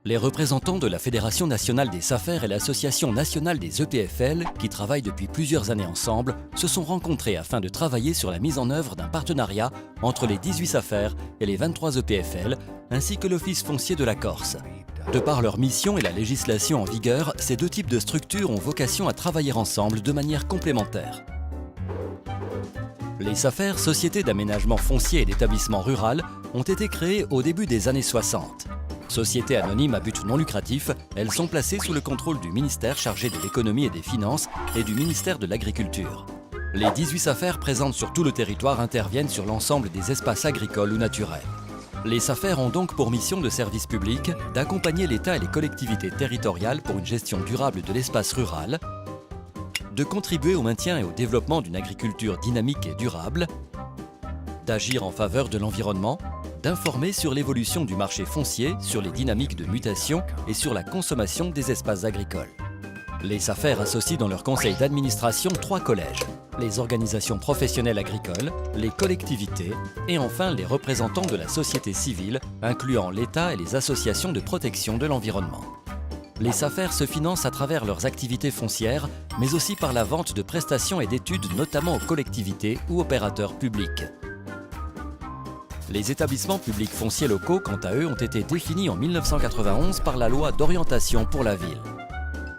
Les représentants de la Fédération nationale des SAFER et l'Association nationale des EPFL, qui travaillent depuis plusieurs années ensemble, se sont rencontrés afin de travailler sur la mise en œuvre d'un partenariat entre les 18 SAFER et les 23 EPFL, ainsi que l'Office foncier de la Corse. De par leur mission et la législation en vigueur, ces deux types de structures ont vocation à travailler ensemble de manière complémentaire. Les SAFER, Sociétés d'aménagement foncier et d'établissement rural, ont été créées au début des années 60. Sociétés anonymes à but non lucratif, elles sont placées sous le contrôle du ministère chargé de l'économie et des finances et du ministère de l'Agriculture. Les 18 SAFER présentes sur tout le territoire interviennent sur l'ensemble des espaces agricoles ou naturels. Les SAFER ont donc pour mission de service public d'accompagner l'État et les collectivités territoriales pour une gestion durable de l'espace rural, de contribuer au maintien et au développement d'une agriculture dynamique et durable, d'agir en faveur de l'environnement, d'informer sur l'évolution du marché foncier, sur les dynamiques de mutation et sur la consommation des espaces agricoles. Les SAFER associent dans leur conseil d'administration 3 collèges, les organisations professionnelles agricoles, les collectivités et enfin les représentants de la société civile, incluant l'État et les associations de protection de l'environnement. Les SAFER se financent à travers leurs activités foncières, mais aussi par la vente de prestations et d'études notamment aux collectivités ou opérateurs publics. Les établissements publics fonciers locaux, quant à eux, ont été définis en 1991 par la loi d'orientation pour la ville.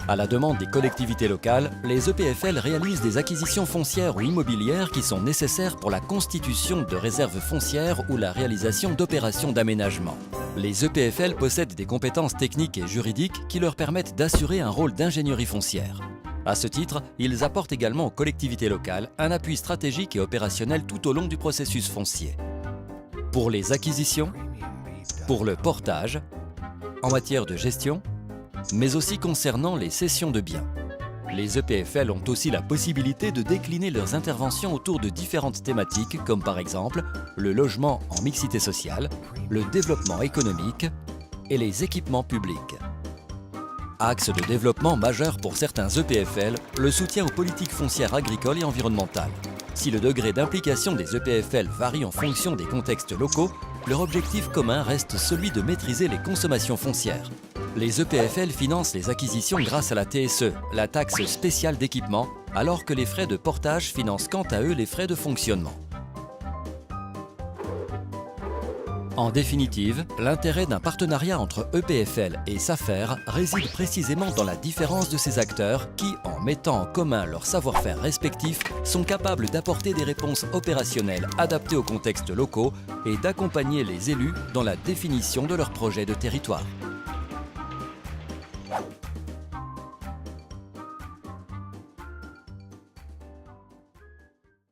À la demande des collectivités locales, les EPFL réalisent des acquisitions foncières ou immobilières qui sont nécessaires pour la constitution de réserves foncières ou la réalisation d'opérations d'aménagement. Les EPFL possèdent des compétences techniques et juridiques qui leur permettent d'assurer un rôle d'ingénierie foncière. À ce titre, ils apportent également aux collectivités locales un appui stratégique et opérationnel tout au long du processus foncier. Pour les acquisitions, pour le portage, en matière de gestion, mais aussi concernant les cessions de biens. Les EPFL ont aussi la possibilité de décliner leurs interventions autour de différentes thématiques comme par exemple le logement en mixité sociale, le développement économique et les équipements publics. Axe de développement majeur pour certains EPFL, le soutien aux politiques foncières agricoles et environnementales. Si le degré d'implication des EPFL varie en fonction des contextes locaux, leur objectif commun reste celui de maîtriser les consommations foncières. Les EPFL financent les acquisitions grâce à la TSE, la taxe spéciale d'équipement, alors que les frais de portage financent quant à eux les frais de fonctionnement. En définitive, l'intérêt d'un partenariat entre EPFL et SAFER réside précisément dans la différence de ces acteurs qui, en mettant en commun leur savoir-faire respectif, sont capables d'apporter des réponses opérationnelles adaptées aux contextes locaux et d'accompagner les élus dans la définition de leurs projets de territoire.